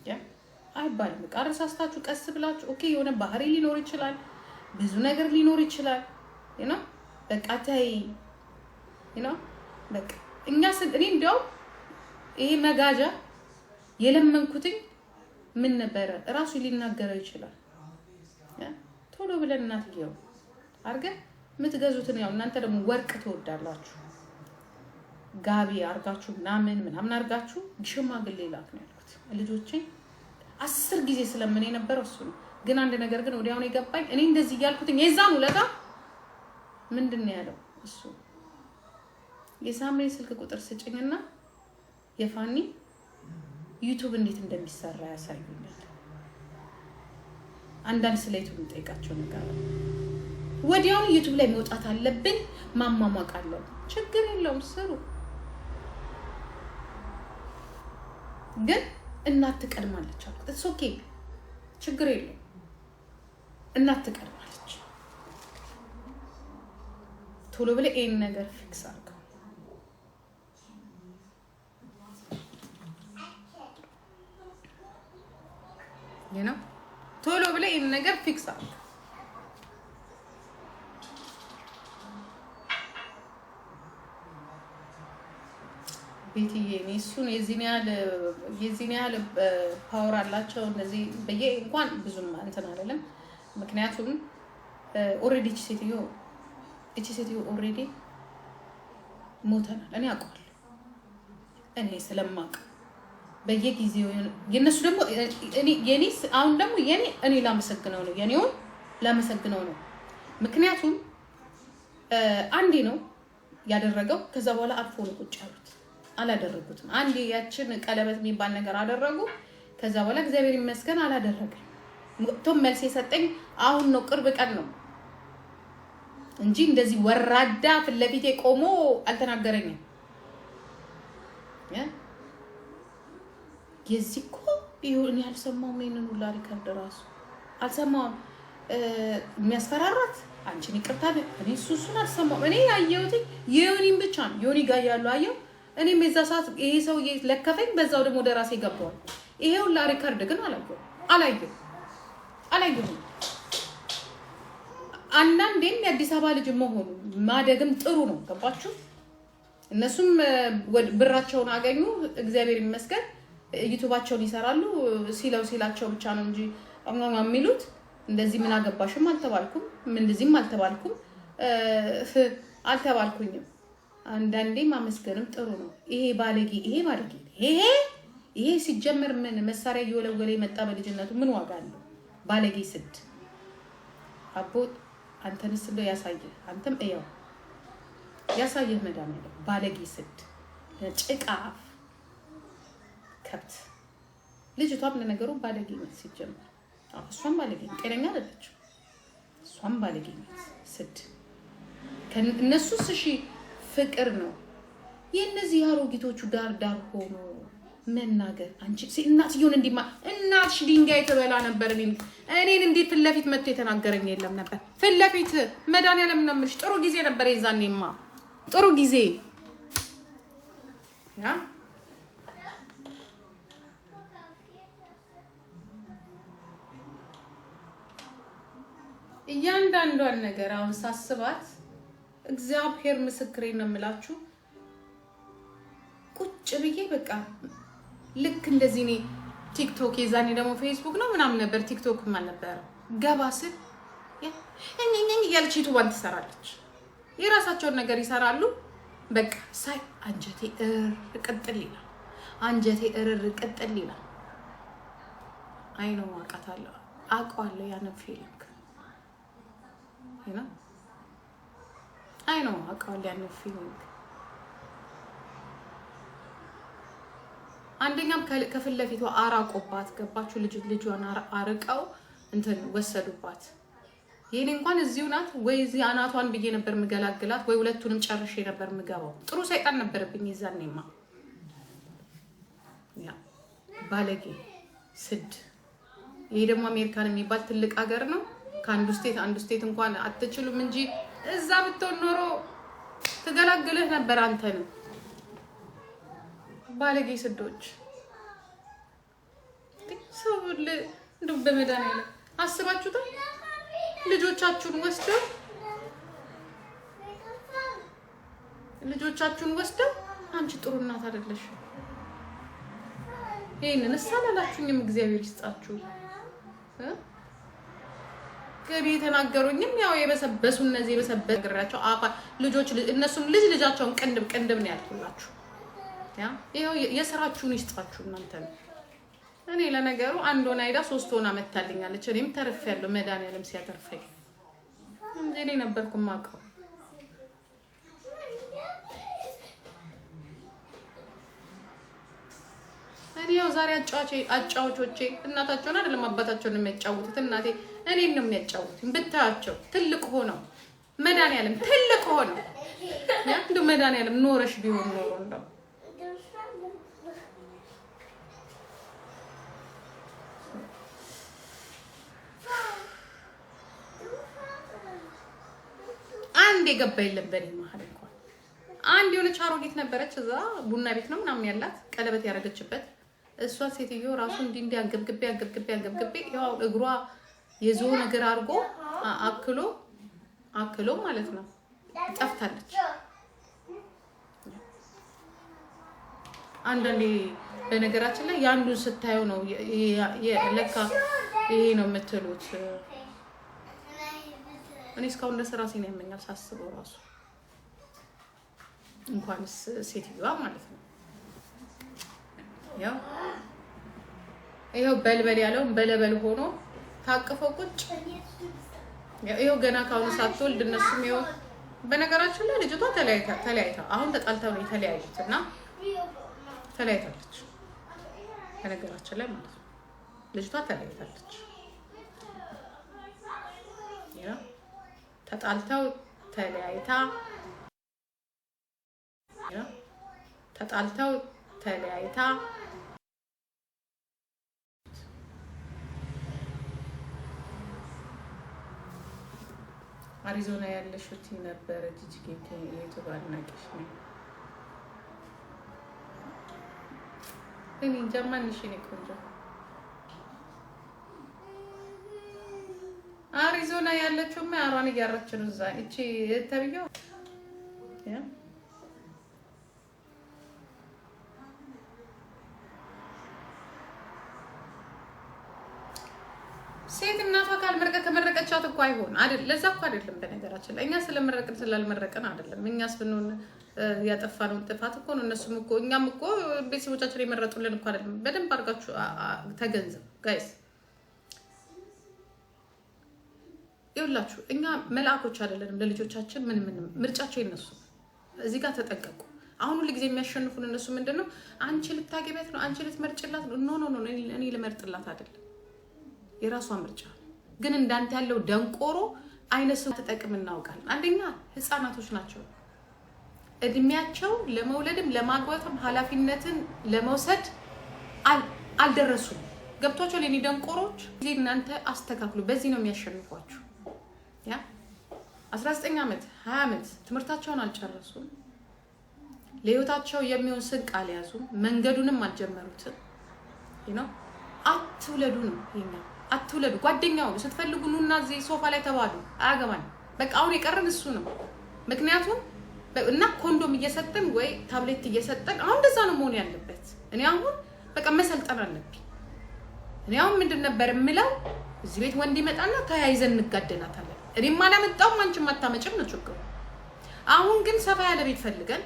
ያ አይባልም። ቃርሳስታችሁ ቀስ ብላችሁ ኦኬ የሆነ ባህሪ ሊኖር ይችላል ብዙ ነገር ሊኖር ይችላል በቃ ታይ በቃ እኛ እኔ እንደው ይሄ መጋጃ የለመንኩትኝ ምን ነበር ራሱ ሊናገረው ይችላል ቶሎ ብለን እናትየው አርገ ምትገዙትን ያው እናንተ ደግሞ ወርቅ ትወዳላችሁ ጋቢ አርጋችሁ ምናምን አርጋችሁ ሽማግሌ ላክ ነው ያልኩት ልጆቼ 10 ጊዜ ስለምን የነበረው እሱ ነው ግን አንድ ነገር ግን ወዲያው ነው የገባኝ እኔ እንደዚህ ያልኩትኝ የዛን ውለታ ምንድነው ያለው እሱ የሳምሪ ስልክ ቁጥር ስጭኝና የፋኒ ዩቲዩብ እንዴት እንደሚሰራ ያሳዩኛል አንዳንድ ስለ ዩቲዩብ እንጠይቃቸው ነገር ወዲያው ዩቲዩብ ላይ መውጣት አለብኝ ማማማቅ አለው ችግር የለውም ስሩ ግን እናት ትቀድማለች አልኩት it's okay ችግር የለውም እናት ትቀድማለች ቶሎ ብለ ይሄን ነገር ፊክስ አድርገው ቶሎ ብለ ይሄን ነገር ፊክስ አድርገው ቤትዬ እሱን የዚህን ያህል ፓወር አላቸው እነዚህ በየ እንኳን ብዙም እንትን አይደለም ምክንያቱም ኦሬዲ እቺ ሴትዮ ኦሬዲ ሞተናል እኔ አውቀዋለሁ እኔ ስለማውቅ በየጊዜው የነሱ ደግሞ የኔስ አሁን ደግሞ እኔ ላመሰግነው ነው የኔውን ላመሰግነው ነው ምክንያቱም አንዴ ነው ያደረገው ከዛ በኋላ አልፎ ነው ቁጭ ያሉት አላደረጉትም አንዴ ያችን ቀለበት የሚባል ነገር አደረጉ ከዛ በኋላ እግዚአብሔር ይመስገን አላደረገም ቶም መልስ የሰጠኝ አሁን ነው ቅርብ ቀን ነው እንጂ እንደዚህ ወራዳ ፍለፊቴ ቆሞ አልተናገረኝም የዚኮ ይሁን ያልሰማው ምን ሁላ ሪከርድ ራሱ አልሰማው የሚያስፈራራት አንቺን ይቅርታ እኔ እሱን አልሰማው እኔ ያየሁት የዮኒን ብቻ ነው ዮኒ ጋር ያለው አየው እኔ መዛ ሰዓት ይሄ ሰው ለከፈኝ በዛው ደግሞ ደራሴ ገባው ይሄው ላ ሪከርድ ግን አላየው አንዳንዴም የአዲስ አበባ ልጅ መሆኑ ማደግም ጥሩ ነው ገባችሁ እነሱም ብራቸውን አገኙ እግዚአብሔር ይመስገን ዩቲዩባቸውን ይሰራሉ ሲላቸው ብቻ ነው እንጂ የሚሉት እንደዚህ ምን አገባሽም አልተባልኩም ምን እንደዚህም አልተባልኩኝም አንዳንዴ ማመስገንም ጥሩ ነው ይሄ ባለጌ ይሄ ሲጀመር ምን መሳሪያ እየወለወለ የመጣ በልጅነቱ ምን ዋጋ አለው ባለጌ ስድ አቦት አንተንስ እንደ ያሳየ አንተም እያው ያሳየህ መዳም ያለው ባለጌ ስድ ጭቃ ከብት ልጅቷም ለነገሩ ባለጌ ነው ሲጀመር እሷም ባለጌ ጤነኛ አይደለች እሷም ባለጌ ነው ስድ ከነሱስ እሺ ፍቅር ነው የነዚህ አሮጊቶቹ ዳር ሆኖ መናገር አንቺ እናትየውን እንዲማ እናትሽ ድንጋይ ተበላ ነበር እኔን እንዴት ፍለፊት መጥቶ የተናገረኝ የለም ነበር ፍለፊት መድኃኒዓለም ነው የምልሽ ጥሩ ጊዜ ነበር የዛኔማ ጥሩ ጊዜ ያ እያንዳንዷን ነገር አሁን ሳስባት እግዚአብሔር ምስክሬ ነው የምላችሁ ቁጭ ብዬ በቃ ልክ እንደዚህ ነው ቲክቶክ የዛኔ ደግሞ ፌስቡክ ነው ምናምን ነበር ቲክቶክ ማለት ነበር ገባስል ያልቺቱ ዋን ትሰራለች የራሳቸውን ነገር ይሰራሉ በቃ ሳይ አንጀቴ ቅጥል ይላል አይ ነው አውቃለሁ ያንን ፊሊንግ አይ ነው አውቃለሁ ያንን ፊሊንግ አንደኛም ከፍለፊቷ አራቆባት ገባችሁ ልጇን አርቀው እንትን ወሰዱባት ይሄን እንኳን እዚሁ ናት ወይ እዚህ አናቷን ብዬ ነበር ምገላግላት ወይ ሁለቱንም ጨርሼ ነበር ምገባው ጥሩ ሰይጣን ነበርብኝ ይዛኔማ ያ ባለጌ ስድ ይሄ ደግሞ አሜሪካን የሚባል ትልቅ ሀገር ነው ከአንዱ ስቴት እንኳን አትችሉም እንጂ እዛ ብትሆን ኖሮ ተገላግለህ ነበር አንተን ባለጌ ስዶች እንደው በመድኃኒዓለም አስባችሁታል? ልጆቻችሁን ወስደው አንቺ ጥሩ እናት አይደለሽም። ይሄንን እሳላላችሁኝም እግዚአብሔር ይስጣችሁ። ገቢ የተናገሩኝም ያው የበሰበሱ እነዚህ የበሰበሱ ነገራቸው ልጆች እነሱም ልጃቸውን ቅንድብ ነው ያልኩላችሁ። ያ ይሄው የስራችሁን ይስጣችሁ እናንተ ነው። እኔ ለነገሩ አንድ ሆና አይዳ 3 ሆና መታልኛለች። እኔም ተርፌያለሁ መድኃኒዓለም ሲያተርፈኝ እንጂ እኔ ነበርኩ የማውቀው። እኔ ያው ዛሬ አጫዋቾቼ እናታቸውን አይደለም አባታቸውን የሚያጫውቱት። እናቴ እኔን ነው የሚያጫውቱት። ብታያቸው ትልቅ ሆነው መድኃኒዓለም ትልቅ ሆነው ያ እንደው መድኃኒዓለም ኖረሽ ቢሆን ኖሮ እንደው አንድ የገባ የለም በኔ መሀል እንኳን አንድ የሆነች አሮጊት ነበረች እዛ ቡና ቤት ነው ምናምን ያላት ቀለበት ያደረገችበት እሷ ሴትዮ ራሱ እንዲህ አንገብግቤ ያው እግሯ የዞን ነገር አድርጎ አክሎ ማለት ነው ጠፍታለች። አንዳንዴ በነገራችን ላይ ያንዱን ስታየው ነው ለካ ይሄ ነው የምትሉት። እኔ እስካሁን ለስራሴ ነው ያመኛል ሳስበው ራሱ እንኳንስ ሴትዮዋ ማለት ነው። ያው ይሄው በልበል ያለው በለበል ሆኖ ታቅፈው ቁጭ ይሄው ገና ካሁን ሳትወልድ እነሱም ይሄው በነገራችን ላይ ልጅቷ ተለያይታ አሁን ተጣልተው ነው የተለያዩት እና ተለያይታለች። በነገራችን ላይ ማለት ነው ልጅቷ ተለያይታለች። ያ ተጣልተው ተለያይታ አሪዞና ያለሽው ቲም ነበር ጂጂጌ የዩቲዩብ አድናቂሽ ነኝ። እኔ እንጃ ማንሽ ነው ቆንጆ አሪዞና ያለችው ማራን እያረች ነው እዛ እቺ ተብየው ያ ሴት እናቷ ከመረቀቻት እኮ አይሆን አይደል? ለዛ እኮ አይደለም በነገራችን ላይ እኛ ስለመረቅን ስላልመረቅን አይደለም። እኛስ ብንሆን ያጠፋነው ጥፋት እኮ ነው። እነሱም እኮ እኛም እኮ ቤተሰቦቻችን የመረጡልን እኮ አይደለም። በደንብ አድርጋችሁ ተገንዘቡ ጋይስ። ይኸውላችሁ እኛ መልአኮች አይደለንም ለልጆቻችን። ምን ምርጫቸው የነሱ እዚህ ጋር ተጠንቀቁ። አሁን ሁሉ ጊዜ የሚያሸንፉን እነሱ ምንድነው? አንቺ ልታገቢያት ነው፣ አንቺ ልትመርጭላት ነው። ኖ እኔ ልመርጥላት አይደለም፣ የራሷ ምርጫ። ግን እንዳንተ ያለው ደንቆሮ አይነሱ ተጠቅም እናውቃለን። አንደኛ ህፃናቶች ናቸው። እድሜያቸው ለመውለድም ለማግባትም ኃላፊነትን ለመውሰድ አልደረሱም። ገብቷቸው ለኔ ደንቆሮች ጊዜ እናንተ አስተካክሉ። በዚህ ነው የሚያሸንፏችሁ። ያ 19 ዓመት 20 ዓመት ትምህርታቸውን አልጨረሱም። ለህይወታቸው የሚሆን ስንቅ አልያዙም። መንገዱንም አልጀመሩትም። አትውለዱ ነው ይሄኛ። አትውለዱ። ጓደኛው ስትፈልጉ ኑና እዚህ ሶፋ ላይ ተባሉ። አያገባን። በቃ አሁን የቀረን እሱ ነው። ምክንያቱም እና ኮንዶም እየሰጠን ወይ ታብሌት እየሰጠን አሁን እንደዛ ነው መሆን ያለበት። እኔ አሁን በቃ መሰልጠን አለብኝ። እኔ አሁን ምንድን ነበር የምለው እዚህ ቤት ወንድ ይመጣና ተያይዘን እንጋደናታለን። እኔም አላመጣሁም አንቺም አታመጭም ነው ችግሩ። አሁን ግን ሰፋ ያለ ቤት ፈልገን